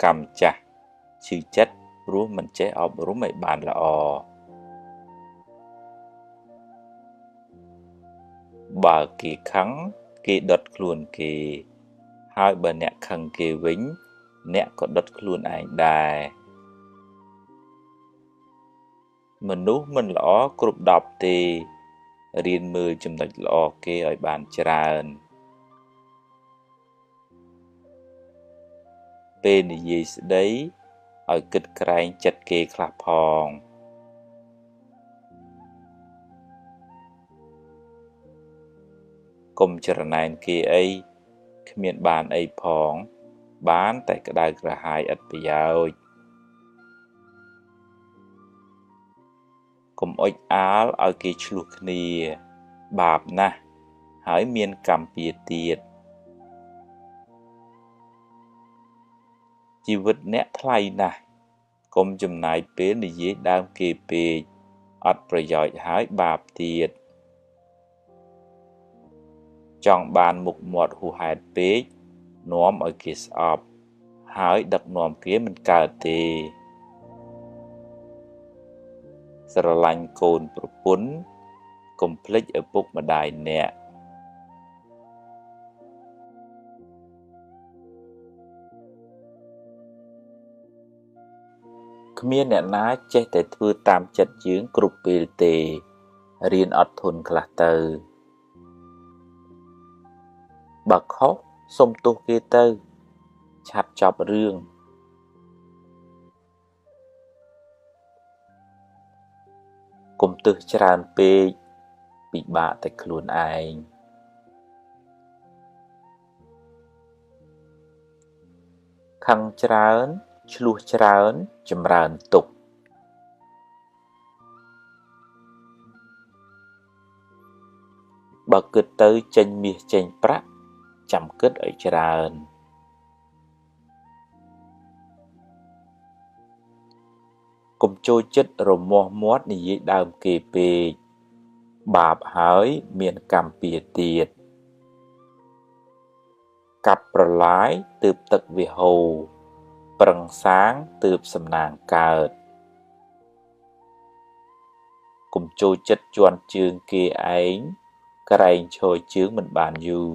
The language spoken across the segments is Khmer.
កម្មចាស់ឈឺចិត្តព្រោះមិនចេះអប់រំឲ្យបានល្អបើគេខឹងគេដុតខ្លួនគេហើយបើអ្នកខឹងគេវិញអ្នកក៏ដុតខ្លួនឯងដែរមនុស្សមិនល្អគ្រប់10ទេរៀនមើលចំណុចល្អគេឲ្យបានច្រើនពេលនិយាយស្ដីឲ្យគិតក្រែងចិត្តគេខ្លះផងកុំច្រណែនគេអីគ្មានបានអីផងបានតែក្តៅក្រហាយឥតប្រយោជន៍កុំអុចអាលឲ្យគេឆ្លោះគ្នាបាបណាស់ហើយមានកម្មពៀទៀតជីវិតអ្នកថ្លៃណាស់កុំចំណាយពេលនិយាយដើមគេពេកអត់ប្រយោជន៍ហើយបាបទៀតចង់បានមុខមាត់ហួសហេតុពេកនាំឲ្យគេស្អប់ហើយដឹកនាំគេមិនកើតទេស្រឡាញ់កូនប្រពន្ធកុំភ្លេចឪពុកម្ដាយអ្នកគ្មានអ្នកណាចេះតែធ្វើតាមចិត្តយើងគ្រប់ពេលទេរៀនអត់ធន់ខ្លះទៅបើខុសសុំទោសគេទៅឆាប់ចប់រឿងកុំទឹះច្រើនពេកពិបាកតែខ្លួនឯងខឹងច្រើនឆ្លោះច្រើនចម្រើនទុក្ខបើគិតទៅចេញមាសចេញប្រាក់ចាំគិតឲ្យច្រើនកុំចូលចិត្តរមាស់មាត់និយាយដើមគេពេកបាបហើយមានកម្មពៀទៀតកាប់ប្រឡាយទើបទឹកវាហូរប្រឹងសាងទើបសំណាងកើតកុំចូលចិត្តជន់ជើងគេឯងក្រែងឈរជើងមិនបានយូរ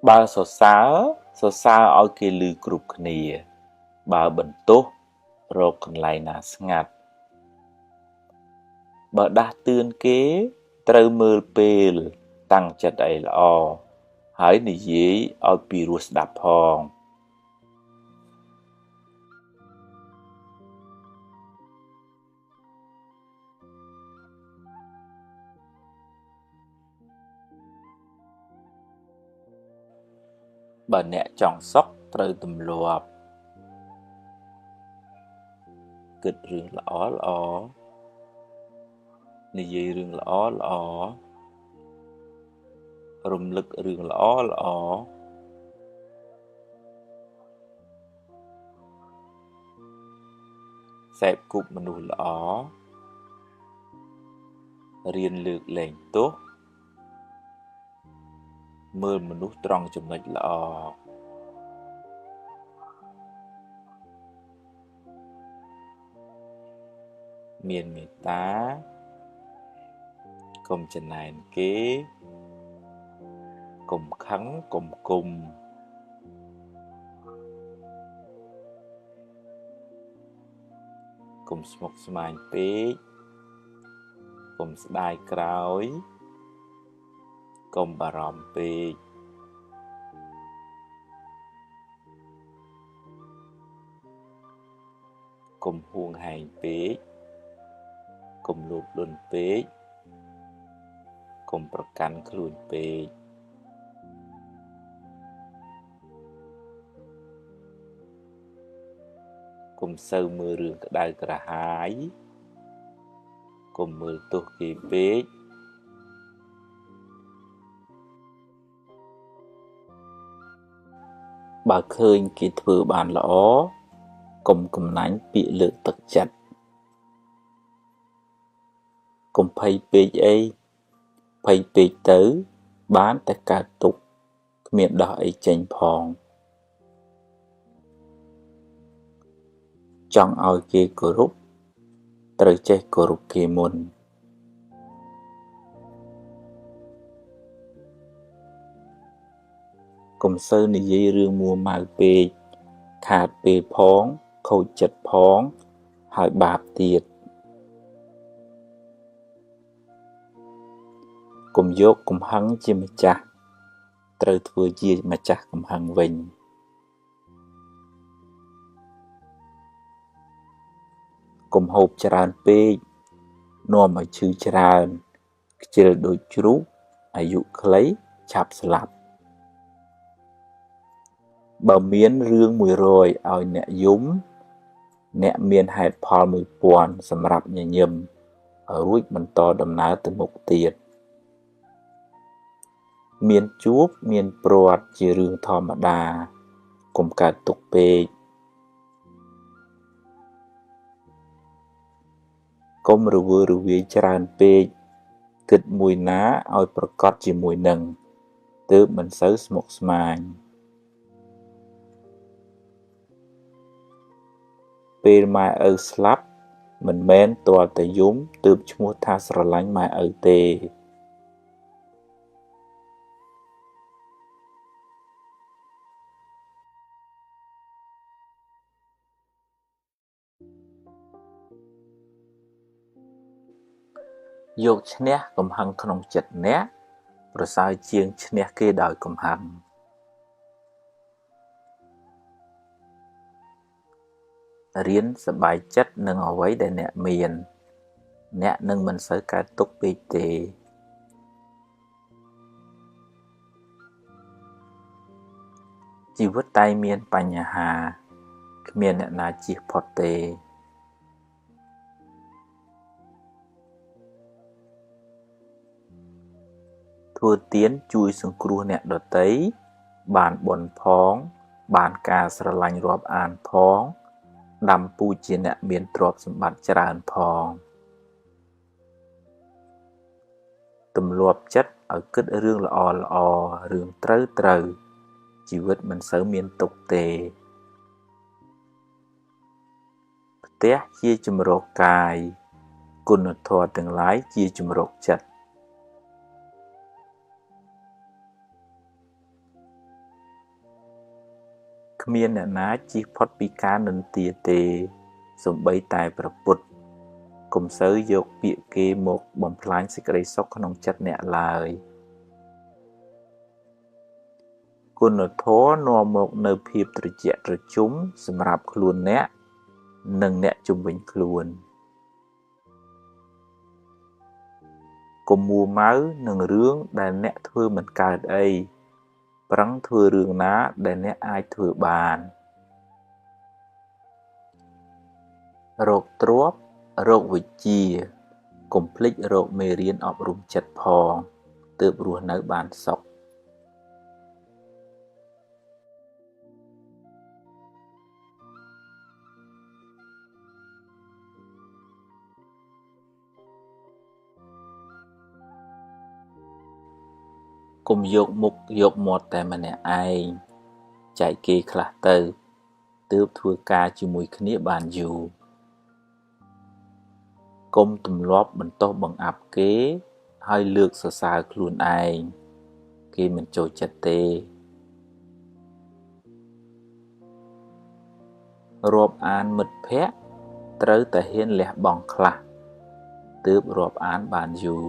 បើសរសើរឲ្យគេឮគ្រប់គ្នាបើបន្ទោសរកកន្លែងណាស្ងាត់បើដាស់តឿនគេត្រូវមើលពេលតាំងចិត្តឲ្យល្អហើយនិយាយឲ្យពីរោះស្ដាប់ផងបើអ្នកចង់សុខត្រូវទម្លាប់គិតរឿងល្អនិយាយរឿងល្អរំលឹករឿងល្អសេពគប់មនុស្សល្អរៀនលើកលែងទោសមើលមនុស្សត្រង់ចំណុចល្អមានមេត្តាកុំច្រណែនគេកុំខឹងកុំគុំកុំស្មុគស្មាញពេកកុំស្ដាយក្រោយកុំបារម្ភពេកកុំហួងហែងពេកកុំលោភលន់ពេកកុំប្រកាន់ខ្លួនពេកកុំសូវមើលរឿងក្តៅក្រហាយកុំមើលទោសគេពេកបើឃើញគេធ្វើបានល្អកុំកំណាញ់ពាក្យលើកទឹកចិត្តកុំភ័យពេកអីភ័យពេកទៅបានតែកើតទុក្ខ គ្មានដោះអីចេញផងចង់ឲ្យគេគោរពត្រូវចេះគោរពគេមុនកុំសូវនិយាយរឿងមួម៉ៅពេកខាតពេលផងខូចចិត្តផងហើយបាបទៀតកុំយកកំហឹងជាម្ចាស់ត្រូវធ្វើជាម្ចាស់កំហឹងវិញកុំហូបច្រើនពេកនាំឲ្យឈឺច្រើនខ្ជិលដូចជ្រូកអាយុខ្លីឆាប់ស្លាប់បើមានរឿង100ឲ្យអ្នកយំអ្នកមានហេតុផល1000សម្រាប់ញញឹមរួចបន្តដំណើរទៅមុខទៀតមានជួបមានព្រាត់ជារឿងធម្មតាកុំកើតទុក្ខពេកកុំរវើរវាយច្រើនពេកគិតមួយណាឲ្យប្រកបជាមួយនឹងទើបមិនសូវស្មុគស្មាញពេលម៉ែឪស្លាប់មិនមែនទាល់តែយំទើបឈ្មោះថាស្រឡាញ់ម៉ែឪទេយកឈ្នះកំហឹងក្នុងចិត្តអ្នកប្រសើរជាងឈ្នះគេដោយកំហឹងរៀនសប្បាយចិត្តនឹងអ្វីដែលអ្នកមានអ្នកនឹងមិនសូវកើតទុក្ខពេកទេជីវិតតែមានបញ្ហាគ្មានអ្នកណាជៀសផុតទេធ្វើទានជួយសង្គ្រោះអ្នកដទៃបានបុណ្យផងបានការស្រឡាញ់រាប់អានផងដាំពូជជាអ្នកមានទ្រព្យសម្បត្តិច្រើនផងទម្លាប់ចិត្តឲ្យគិតរឿងល្អរឿងត្រូវជីវិតមិនសូវមានទុក្ខទេផ្ទះជាជំរកកាយគុណធម៌ទាំងឡាយជាជំរកចិត្តគ្មានអ្នកណាជៀសផុតពីការនិន្ទាទេសូម្បីតែព្រះពុទ្ធកុំសូវយកពាក្យគេមកបំផ្លាញសេចក្តីសុខក្នុងចិត្តអ្នកឡើយគុណធម៌នាំមកនៅភាពត្រជាក់ត្រជុំសម្រាប់ខ្លួនអ្នកនិងអ្នកជុំវិញខ្លួនកុំមួម៉ៅនឹងរឿងដែលអ្នកធ្វើមិនកើតអីប្រឹងធ្វើរឿងណាដែលអ្នកអាចធ្វើបានរកទ្រព្យរកវិជ្ជាកុំភ្លេចរកមេរៀនអប់រំចិត្តផងទើបរស់នៅបានសុខកុំយកមុខយកមាត់តែម្នាក់ឯងចែកគេខ្លះទៅទើបធ្វើការជាមួយគ្នាបានយូរកុំទម្លាប់បន្ទោសបង្អាប់គេហើយលើកសរសើរខ្លួនឯងគេមិនចូលចិត្តទេរាប់អានមិត្តភក្តិត្រូវតែហ៊ានលះបង់ខ្លះទើបរាប់អានបានយូរ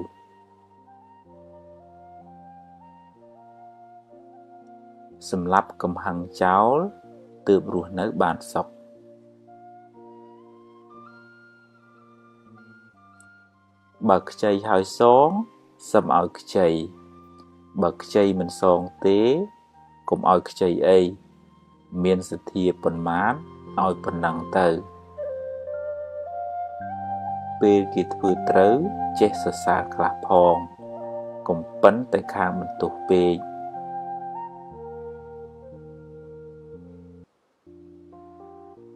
សម្លាប់កំហឹងចោលទើបរស់នៅបានសុខបើខ្ចីហើយសងសឹមឲ្យខ្ចីបើខ្ចីមិនសងទេកុំឲ្យខ្ចីអីមានសទ្ធាប៉ុន្មានឲ្យប៉ុណ្ណឹងទៅពេលគេធ្វើត្រូវចេះសរសើរខ្លះផងកុំប៉ិនតែខាងបន្ទោសពេក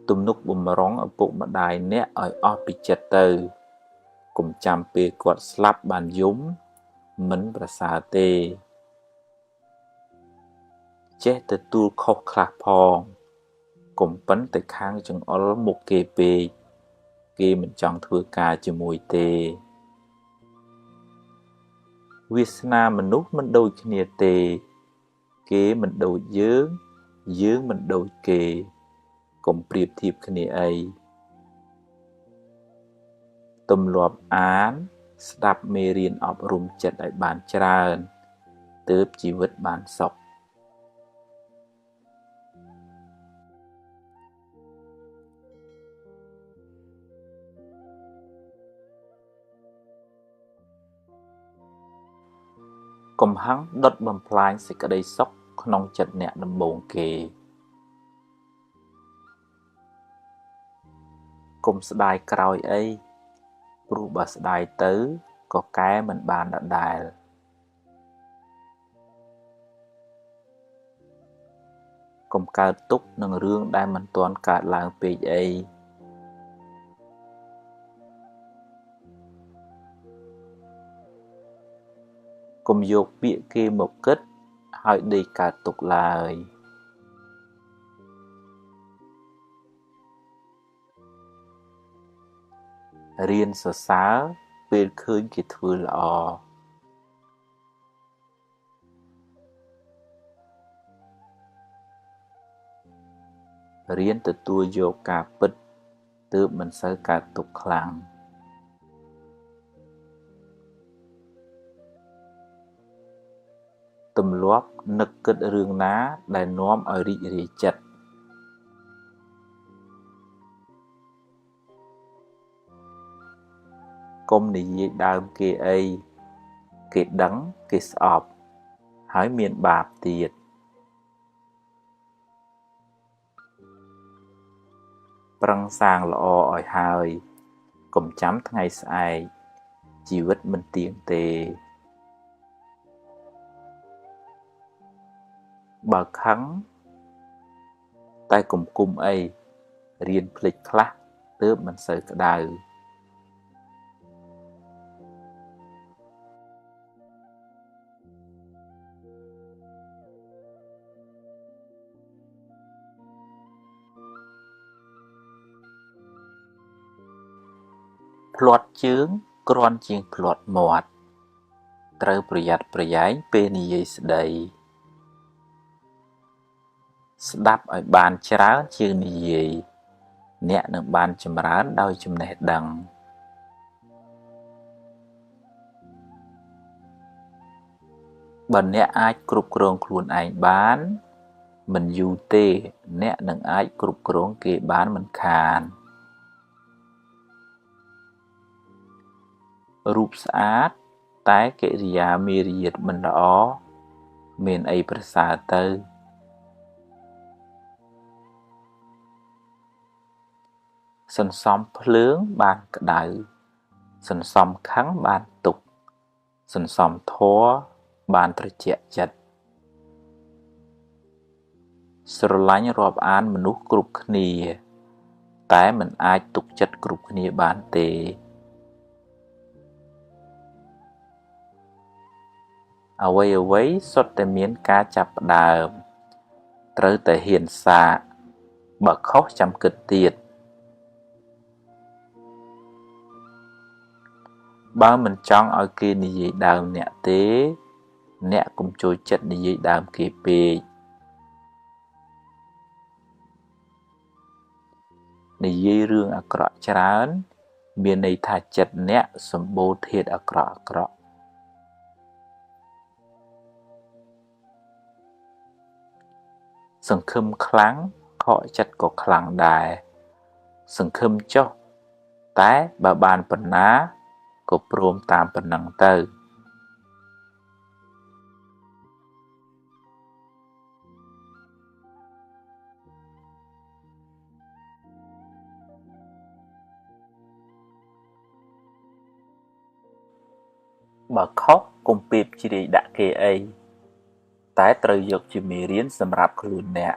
ទំនុកបំរុងឪពុកម្ដាយអ្នកឲ្យអស់ពីចិត្តទៅកុំចាំពេលគាត់ស្លាប់បានយំមិនប្រសើរទេ ចេះទទួលខុសខ្លះផងកុំប៉ុនទៅខាងចង្អុលមុខគេពេកគេមិនចង់ធ្វើការជាមួយទេវាសនាមនុស្សមិនដូចគ្នាទេគេមិនដូចយើងយើងមិនដូចគេកុំប្រៀបធៀបគ្នាអីទម្លាប់អានស្ដាប់មេរៀនអប់រំចិត្តឲ្យបានច្រើនទើបជីវិតបានសុខកំហឹងដុតបំផ្លាញសេចក្តីសុខក្នុងចិត្តអ្នកដំបូងគេកុំស្ដាយក្រោយអីព្រោះបើស្ដាយទៅក៏កែមិនបានដដែលកុំកើតទុកនឹងរឿងដែលមិនទាន់កើតឡើងពេកអីកុំយកពាក្យគេមកគិតហើយដេកកើតទុកឡើយរៀនសរសើរពេលឃើញគេធ្វើល្អរៀនទទួលយកការពិតទើបមិនសូវកើតទុកខ្លាំងទម្លាប់នឹកគិតរឿងណាដែលនាំឲ្យរីករាយចិត្តកុំនិយាយដើមគេអីគេដឹងគេស្អប់ហើយមានបាបទៀតប្រឹងសាងល្អឲ្យហើយកុំចាំថ្ងៃស្អែកជីវិតមិនទៀងទេបើខឹងតែកុំគុំអីរៀនភ្លេចខ្លះទើបមិនសូវក្តៅភ្លាត់ជើងគ្រាន់ជាងភ្លាត់មាត់ត្រូវប្រយ័ត្នប្រយែងពេលនិយាយស្ដីស្ដាប់ឲ្យបានច្រើនជាងនិយាយអ្នកនឹងបានចម្រើនដោយចំណេះដឹងបើអ្នកអាចគ្រប់គ្រងខ្លួនឯងបានមិនយូរទេអ្នកនឹងអាចគ្រប់គ្រងគេបានមិនខានរូបស្អាតតែកិរិយាមារយាទមិនល្អមានអីប្រសើរទៅសន្សំភ្លើងបានក្តៅសន្សំខឹងបានទុក្ខសន្សំធម៌បានត្រជាក់ចិត្តស្រឡាញ់រាប់អានមនុស្សគ្រប់គ្នាតែមិនអាចទុកចិត្តគ្រប់គ្នាបានទេអ្វីសុទ្ធតែមានការចាប់ផ្ដើមត្រូវតែហ៊ានសាកបើខុសចាំគិតទៀតបើមិនចង់ឲ្យគេនិយាយដើមអ្នកទេអ្នកកុំចូលចិត្តនិយាយដើមគេពេកនិយាយរឿងអាក្រក់ច្រើនមានន័យថាចិត្តអ្នកសម្បូរធាតុអាក្រក់សង្ឃឹមខ្លាំងខកចិត្តក៏ខ្លាំងដែរសង្ឃឹមចុះតែបើបានប៉ុណ្ណាក៏ព្រមតាមប៉ុណ្ណឹងទៅបើខុសកុំពេបជ្រាយដាក់គេអីតែត្រូវយកជាមេរៀនសម្រាប់ខ្លួនអ្នក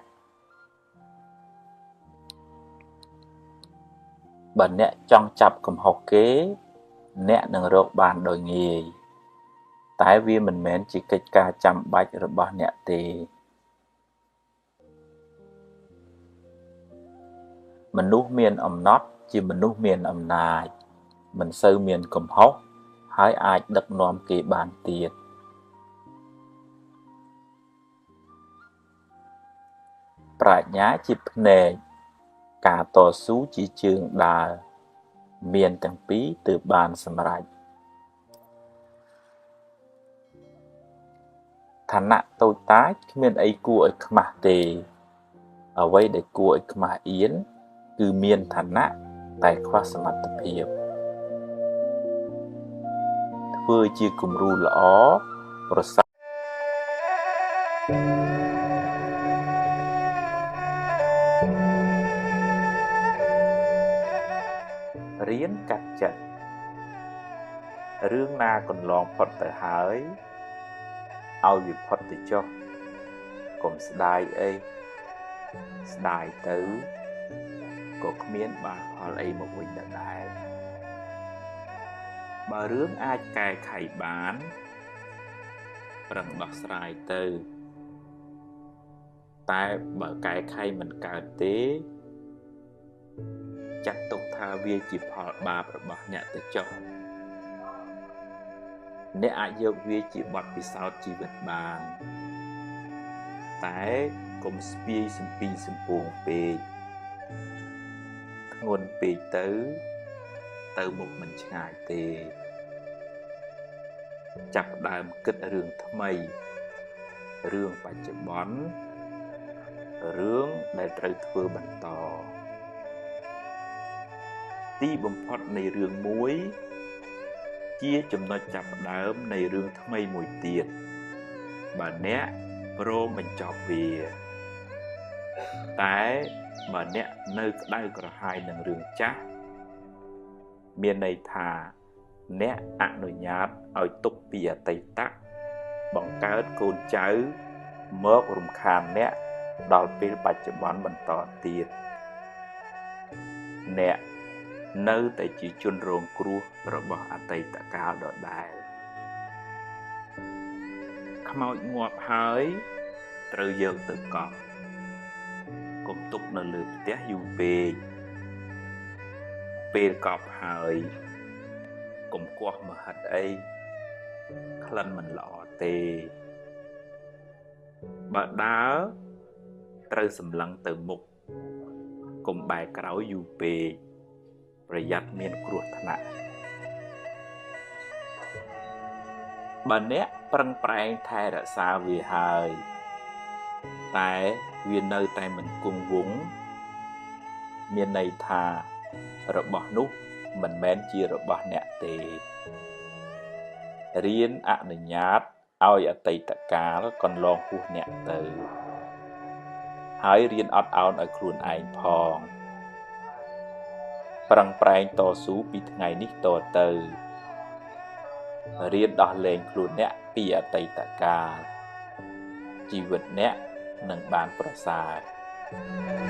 បើអ្នកចង់ចាប់កំហុសគេអ្នកនឹងរកបានដោយងាយតែវាមិនមែនជាកិច្ចការចាំបាច់របស់អ្នកទេ មនុស្សមានអំណត់ជាមនុស្សមានអំណាចមិនសូវមានកំហុសហើយអាចដឹកនាំគេបានទៀតប្រាជ្ញាជាភ្នែកការតស៊ូជាជើងដើរមានទាំងពីរទើបបានសម្រេចឋានៈតូចតាចគ្មានអីគួរឲ្យខ្មាស់ទេអ្វីដែលគួរឲ្យខ្មាស់អៀនគឺមានឋានៈតែខ្វះសមត្ថភាពធ្វើជាគំរូល្អប្រសើររៀនកាត់ចិត្តរឿងណាកន្លងផុតទៅហើយឲ្យវាផុតទៅចុះកុំស្ដាយអីស្ដាយទៅក៏គ្មានបានផលអីមកវិញដែរបើរឿងអាចកែខៃបានប្រឹងដោះស្រាយទៅតែបើកែខៃមិនកើតទេចាត់ទុកថាវាជាផលបាបរបស់អ្នកទៅចុះអ្នកអាចយកវាជាបទពិសោធន៍ជីវិតបានតែកុំស្ពាយសំពីសំពងពេកធ្ងន់ពេកទៅមុខមិនឆ្ងាយទេចាប់ផ្ដើមគិតរឿងថ្មីរឿងបច្ចុប្បន្នរឿងដែលត្រូវធ្វើបន្តទីបំផុតនៃរឿងមួយជាចំណុចចាប់ផ្ដើមនៃរឿងថ្មីមួយទៀតបើអ្នកព្រមបញ្ចប់វាតែបើអ្នកនៅក្តៅក្រហាយនឹងរឿងចាស់មានន័យថាអ្នកអនុញ្ញាតឲ្យទុកពីអតីតបង្កើតកូនចៅមករំខានអ្នកដល់ពេលបច្ចុប្បន្នបន្តទៀតអ្នកនៅតែជាជនរងគ្រោះរបស់អតីតកាលដដែលខ្មោចងាប់ហើយត្រូវយកទៅកប់កុំទុកនៅលើផ្ទះយូរពេកពេលកប់ហើយកុំគាស់មហិតអីក្លិនមិនល្អទេបើដើរត្រូវសម្លឹងទៅមុខកុំបែរក្រោយយូរពេកប្រយ័ត្នមានគ្រោះថ្នាក់បើអ្នកប្រឹងប្រែងថែរក្សាវាហើយតែវានៅតែមិនគង់វង្សមានន័យថារបស់នោះមិនមែនជារបស់អ្នកទេរៀនអនុញ្ញាតឲ្យអតីតកាលកន្លងហួសអ្នកទៅហើយរៀនអត់ឱនឲ្យខ្លួនឯងផងប្រឹងប្រែងតស៊ូពីថ្ងៃនេះតទៅរៀនដោះលែងខ្លួនអ្នកពីអតីតកាលជីវិតអ្នកនឹងបានប្រសើរ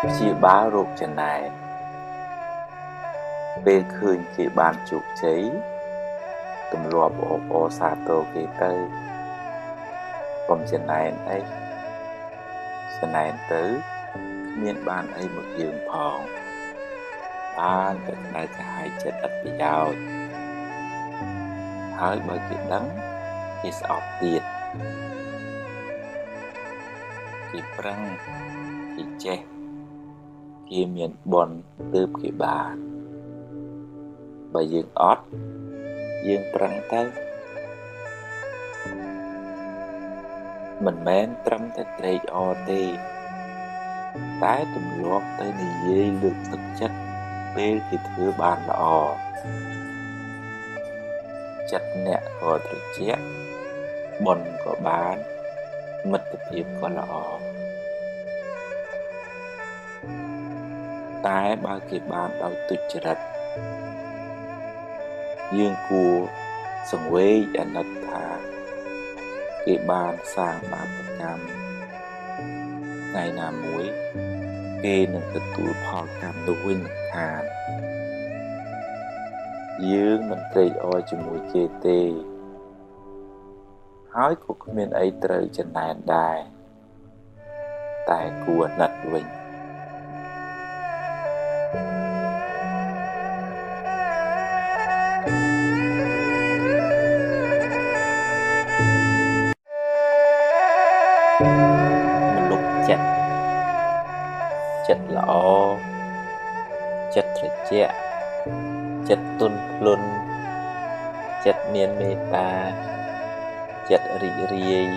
ព្យាបាលរោគចំណែនពេលឃើញគេបានជោគជ័យទម្លាប់អបអរសាទរគេទៅកុំចំណែនអីចំណែនទៅគ្មានបានអីមកយើងផងបានតែក្តៅក្រហាយចិត្តឥតប្រយោជន៍ហើយបើគេដឹងគេស្អប់ទៀតគេប្រឹងគេចេះគេមានបុណ្យទើបគេបានបើយើងអត់យើងប្រឹងទៅមិនមែនត្រឹមតែត្រេកអរទេតែទម្លាប់ទៅនិយាយលើកទឹកចិត្តពេលគេធ្វើបានល្អចិត្តអ្នកក៏ត្រជាក់បុណ្យក៏បានមិត្តភាពក៏ល្អ តែបើគេបានដោយទុច្ចរិតយើងគួរសង្វេគអាណិតថាគេបានសាងបាបកម្មថ្ងៃណាមួយគេនឹងទទួលផលកម្មនោះវិញមិនខានយើងមិនត្រេកអរជាមួយគេទេហើយក៏គ្មានអីត្រូវចំណែនដែរតែគួរអាណិតវិញមនុស្សចិត្តល្អចិត្តត្រជាក់ចិត្តទន់ភ្លន់ចិត្តមានមេត្តាចិត្តរីករាយ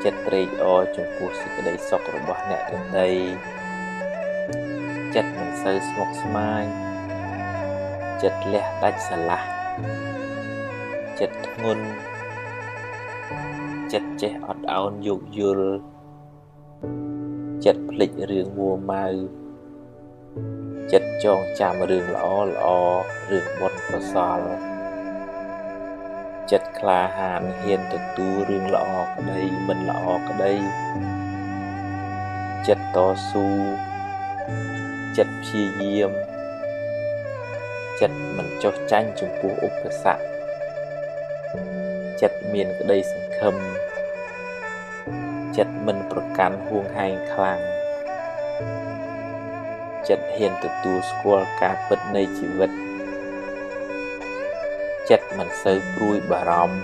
ចិត្តត្រេកអរចំពោះសេចក្តីសុខរបស់អ្នកដទៃចិត្តមិនសូវស្មុគស្មាញចិត្តលះដាច់ស្រឡះចិត្តធ្ងន់ចិត្តចេះអត់ឱនយោគយល់ចិត្តភ្លេចរឿងមួម៉ៅចិត្តចងចាំរឿងល្អរឿងបុណ្យកុសលចិត្តក្លាហានហ៊ានទទួលរឿងល្អក្តីមិនល្អក្តីចិត្តតស៊ូចិត្តព្យាយាមចិត្តមិនចុះចាញ់ចំពោះឧបសគ្គចិត្តមានក្តីសង្ឃឹមចិត្តមិនប្រកាន់ហួងហែងខ្លាំងចិត្តហ៊ានទទួលស្គាល់ការពិតនៃជីវិតចិត្តមិនសូវព្រួយបារម្ភ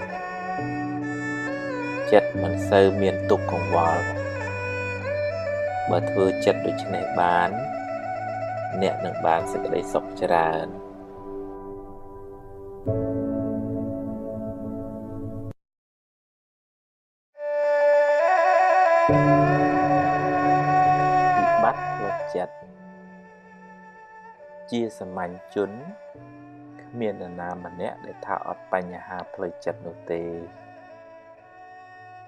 ចិត្តមិនសូវមានទុក្ខកង្វល់បើធ្វើចិត្តដូច្នេះបានអ្នកនឹងបានសេចក្តីសុខច្រើនវិបត្តិផ្លូវចិត្តជាសាមញ្ញជនគ្មាននរណាម្នាក់ដែលថាអត់បញ្ហាផ្លូវចិត្តនោះទេ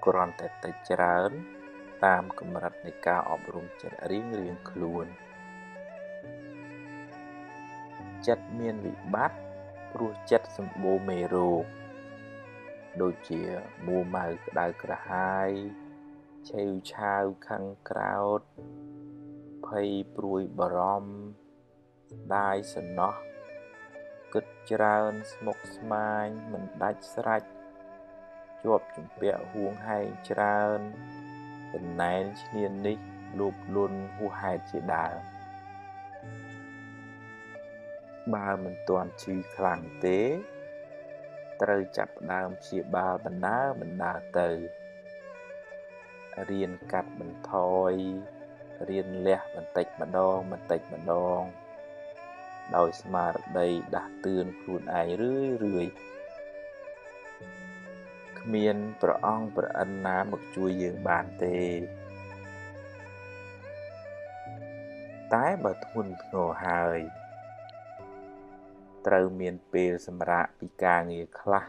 គ្រាន់តែតិចច្រើនតាមកម្រិតនៃការអប់រំចិត្តរៀងខ្លួនចិត្តមានវិបត្តិព្រោះចិត្តសម្បូរមេរោគដូចជាមួម៉ៅក្តៅក្រហាយឆេវឆាវខឹងក្រោធភ័យព្រួយបារម្ភស្ដាយសំណោះគិតច្រើនស្មុគស្មាញមិនដាច់ស្រេចជាប់ជំពាក់ហួងហែងច្រើនចំណែនឈ្នាននេះលោភលន់ហួសហេតុជាដើមបើមិនទាន់ឈឺខ្លាំងទេត្រូវចាប់ផ្ដើមព្យាបាលបណ្ដើរទៅរៀនកាត់បន្ថយរៀនលះបន្តិចម្ដងដោយស្មារតីដាស់តឿនខ្លួនឯងរឿយគ្មានព្រះអង្គព្រះអិនណាមកជួយយើងបានទេតែបើធ្ងន់ធ្ងរហើយត្រូវមានពេលសម្រាកពីការងារខ្លះ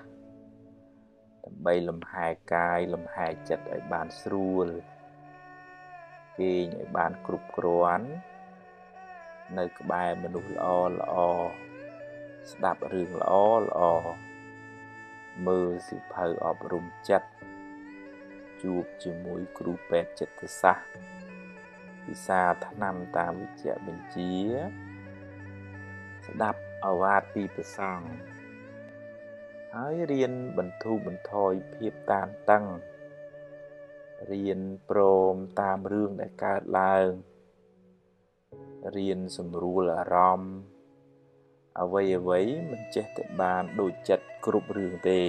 ដើម្បីលំហែកាយលំហែចិត្តឲ្យបានស្រួលគេងឲ្យបានគ្រប់គ្រាន់នៅក្បែរមនុស្សល្អស្ដាប់រឿងល្អមើលសៀវភៅអប់រំចិត្តជួបជាមួយគ្រូពេទ្យចិត្តសាស្ត្រពិសាថ្នាំតាមវិជ្ជបញ្ជាស្ដាប់ឱវាទពីព្រះសង្ឃហើយរៀនបន្ធូរបន្ថយភាពតានតឹងរៀនព្រមតាមរឿងដែលកើតឡើងរៀនសម្រួលអារម្មណ៍អ្វីមិនចេះតែបានដូចចិត្តគ្រប់រឿងទេ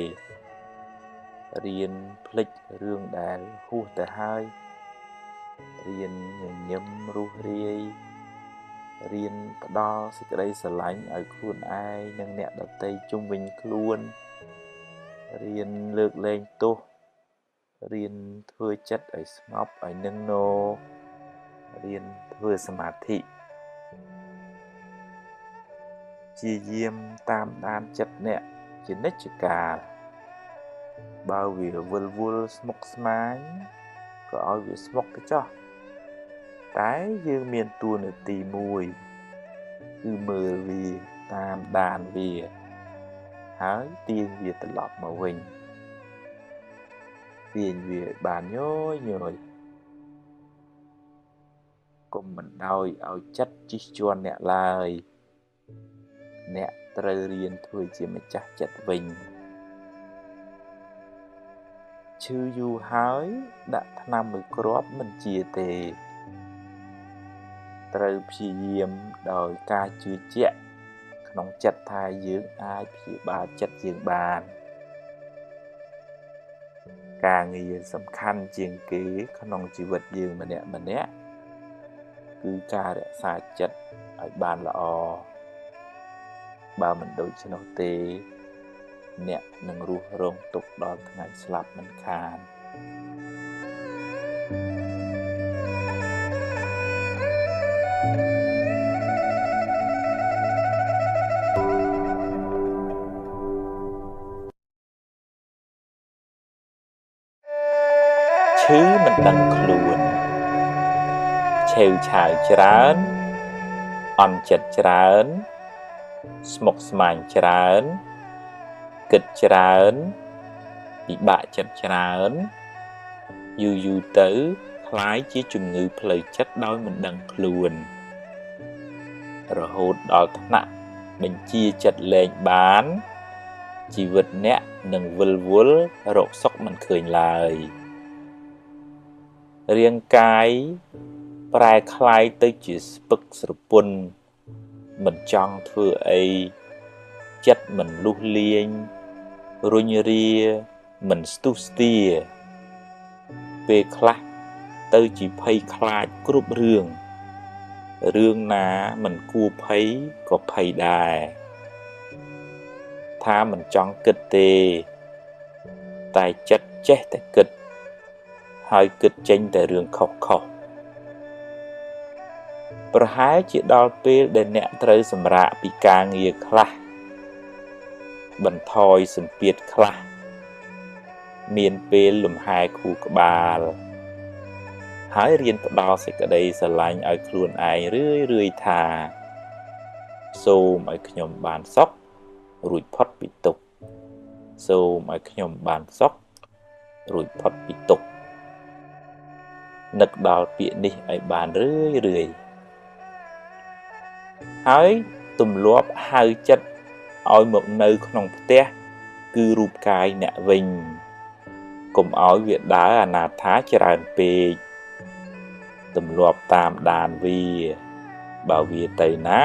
រៀនភ្លេចរឿងដែលហួសទៅហើយរៀនញញឹមរស់រាយរៀនផ្ដល់សេចក្តីស្រឡាញ់ឲ្យខ្លួនឯងនិងអ្នកដទៃជុំវិញខ្លួនរៀនលើកលែងទោសរៀនធ្វើចិត្តឲ្យស្ងប់ឲ្យនឹងនររៀនធ្វើសមាធិជាយាមតាមដានចិត្តអ្នកជានិច្ចកាលបើវាវិលវល់ស្មុគស្មាញក៏ឲ្យវាស្មុគទៅចុះ តែយើងមានតួនាទីមួយគឺមើលវាតាមដានវាហើយទាញវាត្រឡប់មកវិញទាញវាឲ្យបានញយកុំបណ្ដោយឲ្យចិត្តជិះជាន់អ្នកឡើយអ្នកត្រូវរៀនធ្វើជាម្ចាស់ចិត្តវិញឈឺយូរហើយដាក់ថ្នាំមួយគ្រាប់មិនជាទេត្រូវព្យាយាមដោយការជឿជាក់ក្នុងចិត្តថាយើងអាចព្យាបាលចិត្តយើងបានការងារសំខាន់ជាងគេក្នុងជីវិតយើងម្នាក់គឺការរក្សាចិត្តឲ្យបានល្អបើមិនដូច្នោះទេអ្នកនឹងរស់រងទុក្ខដល់ថ្ងៃស្លាប់មិនខានឈឺមិនដឹងខ្លួនឆេវឆាវច្រើនអន់ចិត្តច្រើនស្មុគស្មាញច្រើនគិតច្រើនពិបាកចិត្តច្រើនយូរទៅคล้ายជាជំងឺផ្លូវចិត្តដោយមិនដឹងខ្លួនរហូតដល់ថ្នាក់បញ្ជាចិត្តលែងបានជីវិតអ្នកនឹងវិលវល់រកសុខមិនឃើញឡើយរាងកាយប្រែคล้ายទៅជាស្ពឹកស្រពន់មិនចង់ធ្វើអីចិត្តមិនលុះលាញរុញរាមិនស្ទុះស្ទាពេលខ្លះទៅជាភ័យខ្លាចគ្រប់រឿងណាមិនគួរភ័យក៏ភ័យដែរថាមិនចង់គិតទេតែចិត្តចេះតែគិតហើយគិតចេញតែរឿងខុសប្រហែលជាដល់ពេលដែលអ្នកត្រូវសម្រាកពីការងារខ្លះបន្ថយសម្ពាធខ្លះមានពេលលំហែខួរក្បាលហើយរៀនផ្ដោតសេចក្តីស្រឡាញ់ឲ្យខ្លួនឯងរឿយថាសូមឲ្យខ្ញុំបានសុខរួចផុតពីទុក្ខសូមឲ្យខ្ញុំបានសុខរួចផុតពីទុក្ខនឹកដល់ពាក្យនេះឲ្យបានរឿយហើយទម្លាប់ហៅចិត្តឲ្យមកនៅក្នុងផ្ទះគឺរូបកាយអ្នកវិញកុំឲ្យវាដើរអនាថាច្រើនពេកទម្លាប់តាមដានវាបើវាទៅណា